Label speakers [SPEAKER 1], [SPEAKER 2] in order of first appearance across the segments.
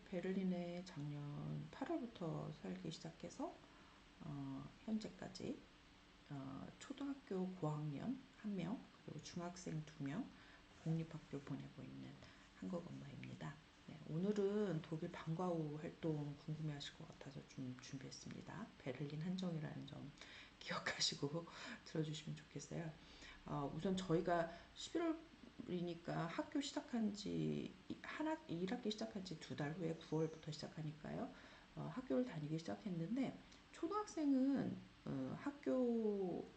[SPEAKER 1] 베를린에 작년 8월부터 살기 시작해서 현재까지 초등학교 고학년 1명, 그리고 중학생 2명, 공립학교 보내고 있는 한국 엄마입니다. 네, 오늘은 독일 방과 후 활동 궁금해하실 것 같아서 좀 준비했습니다. 베를린 한정이라는 점 기억하시고 들어주시면 좋겠어요. 우선 저희가 11월이니까 학교 시작한 지 1학기 시작한 지 2달 후에 9월부터 시작하니까요. 학교를 다니기 시작했는데 초등학생은 학교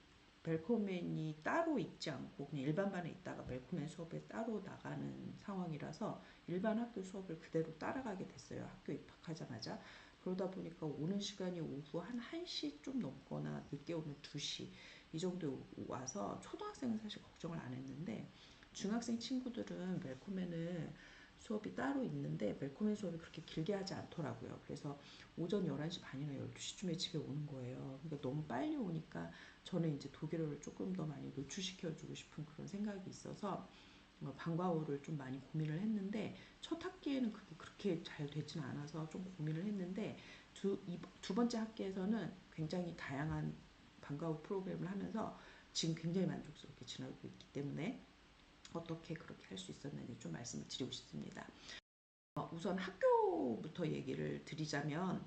[SPEAKER 1] 벨코멘이 따로 있지 않고 그냥 일반 반에 있다가 벨코멘 수업에 따로 나가는 상황이라서 일반 학교 수업을 그대로 따라가게 됐어요. 학교 입학하자마자. 그러다 보니까 오는 시간이 오후 한 1시 좀 넘거나 늦게 오면 2시 이 정도 와서 초등학생은 사실 걱정을 안 했는데 중학생 친구들은 벨코멘은 수업이 따로 있는데 벨코멘 수업이 그렇게 길게 하지 않더라고요. 그래서 오전 11시 반이나 12시쯤에 집에 오는 거예요. 그러니까 너무 빨리 오니까 저는 이제 독일어를 조금 더 많이 노출시켜주고 싶은 그런 생각이 있어서 방과후를 좀 많이 고민을 했는데 첫 학기에는 그게 그렇게 잘 되진 않아서 좀 고민을 했는데 두 번째 학기에서는 굉장히 다양한 방과후 프로그램을 하면서 지금 굉장히 만족스럽게 지나고 있기 때문에 어떻게 그렇게 할 수 있었는지 좀 말씀을 드리고 싶습니다. 우선 학교부터 얘기를 드리자면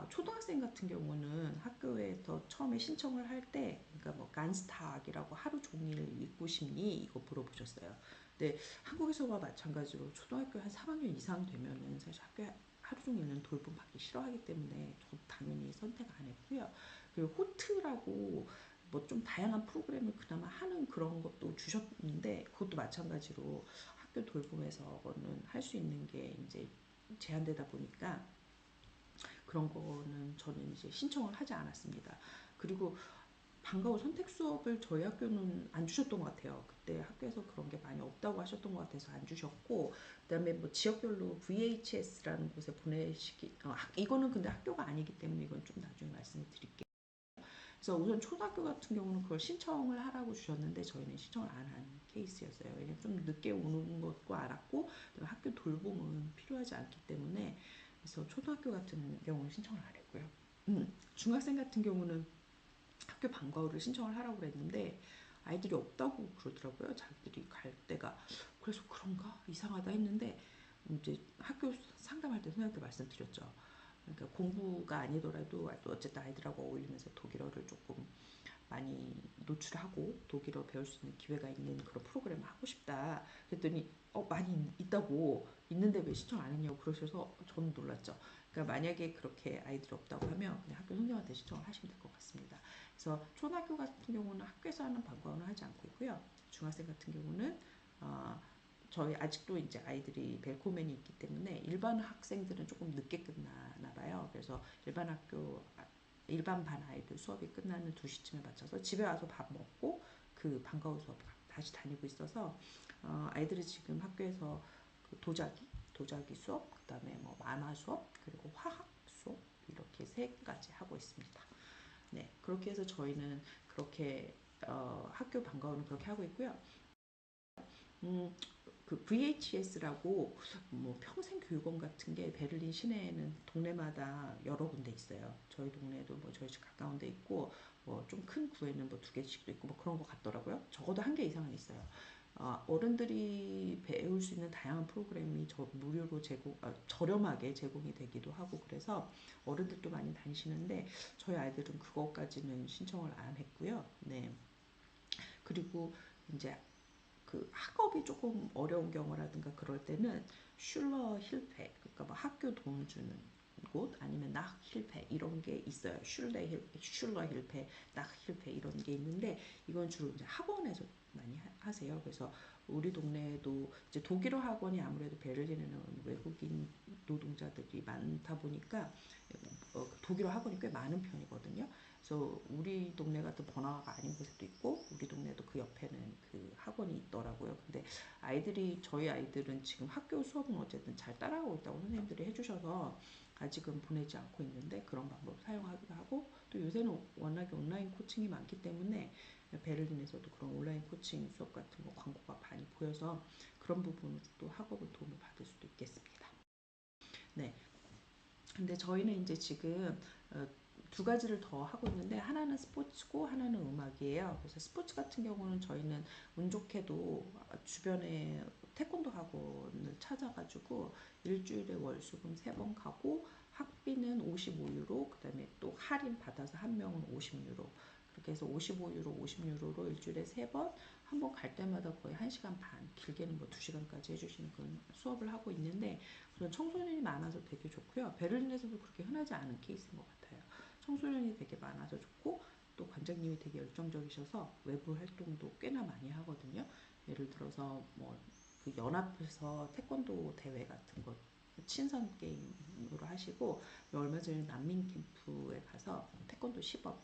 [SPEAKER 1] 초등학생 같은 경우는 학교에서 처음에 신청을 할 때 그러니까 뭐 간스탁이라고 하루 종일 있고 싶니 이거 물어보셨어요. 근데 한국에서와 마찬가지로 초등학교 한 3학년 이상 되면은 사실 학교에 하루 종일은 돌봄 받기 싫어하기 때문에 저도 당연히 선택 안 했고요. 그리고 호트라고 뭐 좀 다양한 프로그램을 그나마 하는 그런 것도 주셨는데 그것도 마찬가지로 학교 돌봄에서는 할 수 있는 게 이제 제한되다 보니까 그런 거는 저는 이제 신청을 하지 않았습니다. 그리고 방과 후 선택 수업을 저희 학교는 안 주셨던 것 같아요. 그때 학교에서 그런 게 많이 없다고 하셨던 것 같아서 안 주셨고, 그다음에 뭐 지역별로 VHS라는 곳에 보내시기, 이거는 근데 학교가 아니기 때문에 이건 좀 나중에 말씀을 드릴게요. 그래서 우선 초등학교 같은 경우는 그걸 신청을 하라고 주셨는데 저희는 신청을 안 한 케이스였어요. 왜냐면 좀 늦게 오는 것도 알았고 학교 돌봄은 필요하지 않기 때문에 그래서 초등학교 같은 경우는 신청을 안 했고요. 중학생 같은 경우는 학교 방과후를 신청을 하라고 그랬는데 아이들이 없다고 그러더라고요. 자기들이 갈 때가. 그래서 그런가 이상하다 했는데 이제 학교 상담할 때 선생님한테 말씀드렸죠. 그러니까 공부가 아니더라도 어쨌든 아이들하고 어울리면서 독일어를 조금 많이 노출하고 독일어 배울 수 있는 기회가 있는 그런 프로그램을 하고 싶다. 그랬더니 많이 있다고 있는데 왜 신청 안 했냐고 그러셔서 저는 놀랐죠. 그러니까 만약에 그렇게 아이들이 없다고 하면 그냥 학교 선생님한테 신청을 하시면 될 것 같습니다. 그래서 초등학교 같은 경우는 학교에서 하는 방과후는 하지 않고 있고요. 중학생 같은 경우는 저희 아직도 이제 아이들이 벨코멘이 있기 때문에 일반 학생들은 조금 늦게 끝나나 봐요. 그래서 일반 반 아이들 수업이 끝나는 2시쯤에 맞춰서 집에 와서 밥 먹고 그 방과후 수업 다시 다니고 있어서 아이들이 지금 학교에서 그 도자기 수업, 그다음에 뭐 만화 수업, 그리고 화학 수업 이렇게 3가지 하고 있습니다. 네, 그렇게 해서 저희는 그렇게 학교 방과후는 그렇게 하고 있고요. 음, 그 VHS라고 뭐 평생교육원 같은 게 베를린 시내에는 동네마다 여러 군데 있어요. 저희 동네에도 뭐 저희 집 가까운 데 있고 뭐 좀 큰 구에는 뭐 2개씩도 있고 뭐 그런 거 같더라고요. 적어도 1개 이상은 있어요. 어른들이 배울 수 있는 다양한 프로그램이 무료로 저렴하게 제공이 되기도 하고 그래서 어른들도 많이 다니시는데 저희 아이들은 그것까지는 신청을 안 했고요. 네. 그리고 이제 그 학업이 조금 어려운 경우라든가 그럴 때는 슐러 힐페 그러니까 뭐 학교 돈 주는 곳 아니면 낙 힐페 이런 게 있어요. 슐러 힐페, 낙 힐페 이런 게 있는데 이건 주로 이제 학원에서 많이 하세요. 그래서 우리 동네에도 이제 독일어 학원이 아무래도 베를린에는 외국인 노동자들이 많다 보니까 독일어 학원이 꽤 많은 편이거든요. 그래서 우리 동네 같은 번화가가 아닌 곳에도 있고 우리 동네도 그 옆에는 그 학원이 있더라고요. 근데 저희 아이들은 지금 학교 수업은 어쨌든 잘 따라가고 있다고 선생님들이 해주셔서 아직은 보내지 않고 있는데 그런 방법 사용하기도 하고 또 요새는 워낙에 온라인 코칭이 많기 때문에 베를린에서도 그런 온라인 코칭 수업 같은 거 광고가 많이 보여서 그런 부분으로 또 학업을 도움을 받을 수도 있겠습니다. 네, 근데 저희는 이제 지금 두 가지를 더 하고 있는데 하나는 스포츠고 하나는 음악이에요. 그래서 스포츠 같은 경우는 저희는 운 좋게도 주변에 태권도 학원을 찾아가지고 일주일에 월수금 3번 가고 학비는 55유로, 그다음에 또 할인 받아서 한 명은 50유로. 그렇게 해서 55유로, 50유로로 일주일에 3번, 한 번 갈 때마다 거의 1시간 반, 길게는 뭐 2시간까지 해주시는 그런 수업을 하고 있는데, 그런 청소년이 많아서 되게 좋고요. 베를린에서도 그렇게 흔하지 않은 케이스인 것 같아요. 청소년이 되게 많아서 좋고, 또 관장님이 되게 열정적이셔서 외부 활동도 꽤나 많이 하거든요. 예를 들어서 그 연합에서 태권도 대회 같은 거 친선 게임으로 하시고, 얼마 전에 난민 캠프에 가서 태권도 시범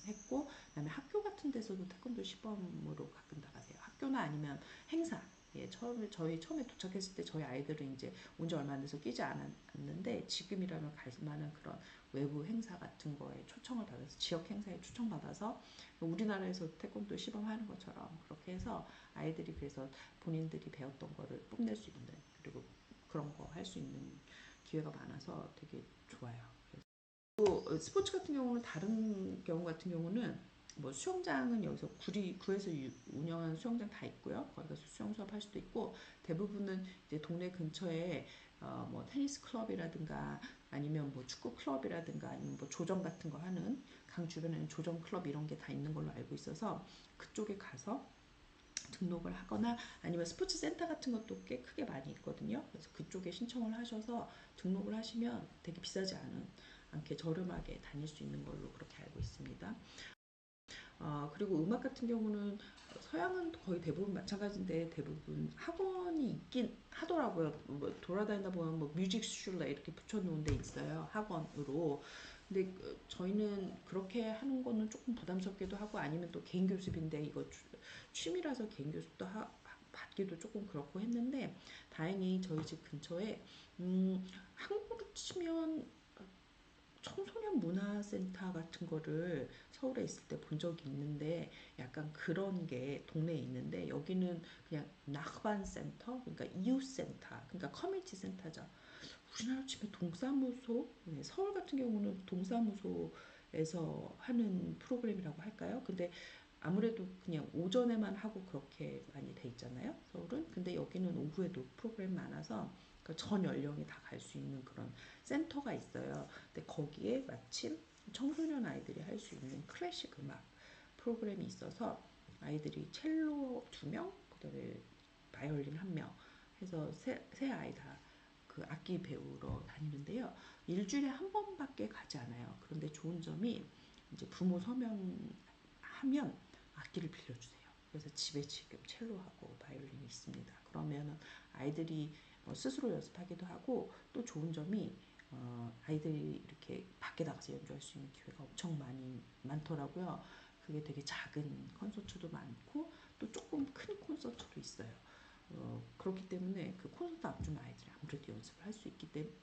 [SPEAKER 1] 했고, 그다음에 학교 같은 데서도 태권도 시범으로 가끔 나가세요. 학교나 아니면 행사. 예, 저희 처음에 도착했을 때 저희 아이들은 이제 온 지 얼마 안 돼서 끼지 않았는데, 지금이라면 갈 만한 그런 외부 행사 같은 거에 초청을 받아서, 지역 행사에 초청받아서 우리나라에서 태권도 시범하는 것처럼 그렇게 해서 아이들이, 그래서 본인들이 배웠던 거를 뽐낼 수 있는, 그리고 그런 거 할 수 있는 기회가 많아서 되게 좋아요. 또 스포츠 같은 경우는, 다른 경우 같은 경우는 뭐 수영장은 여기서 구에서 운영하는 수영장 다 있고요. 거기 가서 수영 수업 할 수도 있고, 대부분은 이제 동네 근처에 뭐 테니스 클럽이라든가 아니면 뭐 축구 클럽이라든가 아니면 뭐 조정 같은 거 하는, 강 주변에는 조정 클럽 이런 게 다 있는 걸로 알고 있어서 그쪽에 가서 등록을 하거나, 아니면 스포츠 센터 같은 것도 꽤 크게 많이 있거든요. 그래서 그쪽에 신청을 하셔서 등록을 하시면 되게 비싸지 않게 저렴하게 다닐 수 있는 걸로 그렇게 알고 있습니다. 그리고 음악 같은 경우는 서양은 거의 대부분 마찬가지인데, 대부분 학원이 있긴 하더라고요. 뭐 돌아다니다 보면 뭐 뮤직 슐레 이렇게 붙여놓은 데 있어요, 학원으로. 근데 저희는 그렇게 하는 거는 조금 부담스럽기도 하고, 아니면 또 개인 교습인데 이거 취미라서 개인 교습도 받기도 조금 그렇고 했는데, 다행히 저희 집 근처에 한국으로 치면 청소년 문화센터 같은 거를 서울에 있을 때 본 적이 있는데, 약간 그런 게 동네에 있는데, 여기는 그냥 나흐반 센터, 그러니까 이웃 센터, 그러니까 커뮤니티 센터죠. 우리나라 치면 동사무소, 네, 서울 같은 경우는 동사무소에서 하는 프로그램이라고 할까요? 근데 아무래도 그냥 오전에만 하고 그렇게 많이 돼 있잖아요, 서울은. 근데 여기는 오후에도 프로그램 많아서 전 연령이 다 갈 수 있는 그런 센터가 있어요. 근데 거기에 마침 청소년 아이들이 할 수 있는 클래식 음악 프로그램이 있어서, 아이들이 첼로 2명, 그다음에 바이올린 1명 해서 세 아이 다 그 악기 배우러 다니는데요. 일주일에 한 번밖에 가지 않아요. 그런데 좋은 점이, 이제 부모 서명하면 악기를 빌려주세요. 그래서 집에 지금 첼로하고 바이올린이 있습니다. 그러면 아이들이 스스로 연습하기도 하고, 또 좋은 점이 아이들이 이렇게 밖에 나가서 연주할 수 있는 기회가 엄청 많더라고요. 그게 되게 작은 콘서트도 많고, 또 조금 큰 콘서트도 있어요. 그렇기 때문에 그 콘서트 앞두면 아이들이 아무래도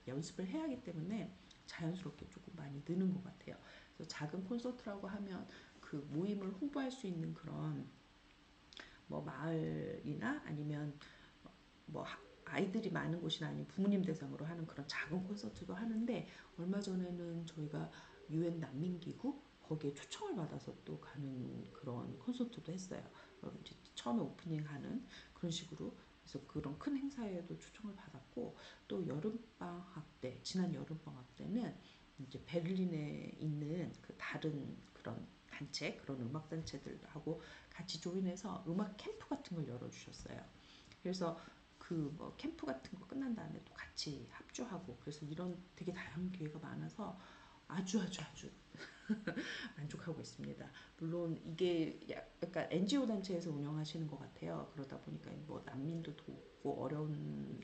[SPEAKER 1] 연습을 해야 하기 때문에 자연스럽게 조금 많이 느는 것 같아요. 그래서 작은 콘서트라고 하면 그 모임을 홍보할 수 있는 그런 뭐 마을이나 아니면 뭐 아이들이 많은 곳이나 아니면 부모님 대상으로 하는 그런 작은 콘서트도 하는데, 얼마 전에는 저희가 유엔 난민기구 거기에 초청을 받아서 또 가는 그런 콘서트도 했어요. 이제 처음에 오프닝하는 그런 식으로. 그래서 그런 큰 행사에도 초청을 받았고, 또 지난 여름방학 때는 이제 베를린에 있는 그 다른 그런 단체, 그런 음악 단체들하고 같이 조인해서 음악 캠프 같은 걸 열어주셨어요. 그래서 그 뭐 캠프 같은 거 끝난 다음에 또 같이 합주하고, 그래서 이런 되게 다양한 기회가 많아서 아주 아주 아주 만족하고 있습니다. 물론 이게 약간 NGO 단체에서 운영하시는 것 같아요. 그러다 보니까 뭐 난민도 돕고 어려운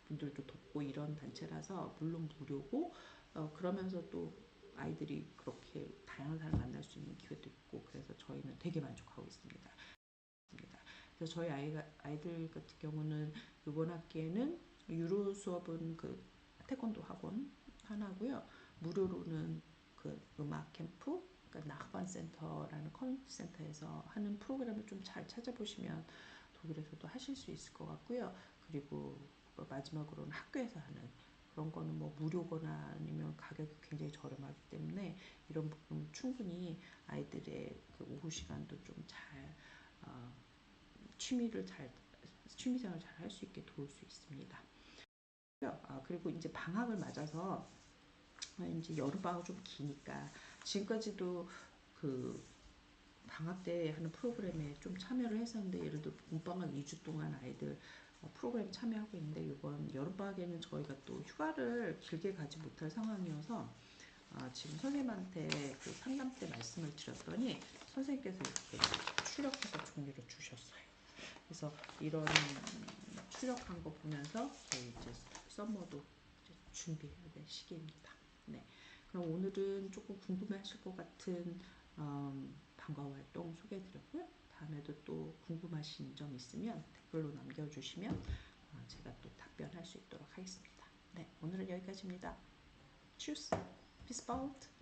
[SPEAKER 1] 분들도 돕고 이런 단체라서 물론 무료고, 그러면서 또 아이들이 그렇게 다양한 사람 만날 수 있는 기회도 있고, 그래서 저희는 되게 만족하고 있습니다. 그래서 저희 아이들 같은 경우는 이번 학기에는 유로 수업은 그 태권도 학원 하나고요. 무료로는 그 음악 캠프, 그러니까 나흐반 센터라는 커뮤니티 센터에서 하는 프로그램을 좀 잘 찾아보시면 독일에서도 하실 수 있을 것 같고요. 그리고 마지막으로는 학교에서 하는 그런 거는 뭐 무료거나 아니면 가격이 굉장히 저렴하기 때문에 이런 부분 충분히 아이들의 그 오후 시간도 좀 잘 취미생활 잘 할 수 있게 도울 수 있습니다. 그리고 이제 방학을 맞아서 이제 여름방학 좀 기니까 지금까지도 그 방학 때 하는 프로그램에 좀 참여를 했었는데 예를 들어 봄방학 2주 동안 아이들 프로그램 참여하고 있는데 이번 여름방학에는 저희가 또 휴가를 길게 가지 못할 상황이어서 지금 선생님한테 그 상담 때 말씀을 드렸더니 선생님께서 이렇게 출력해서 종이로 주셨어요. 그래서 이런 출력한 거 보면서 저희 이제 썸머도 이제 준비해야 될 시기입니다. 네. 그럼 오늘은 조금 궁금해하실 것 같은 방과후 활동 소개해드렸고요. 다음에도 또 궁금하신 점 있으면 댓글로 남겨주시면 제가 또 답변할 수 있도록 하겠습니다. 네, 오늘은 여기까지입니다. Tschüss, bis bald.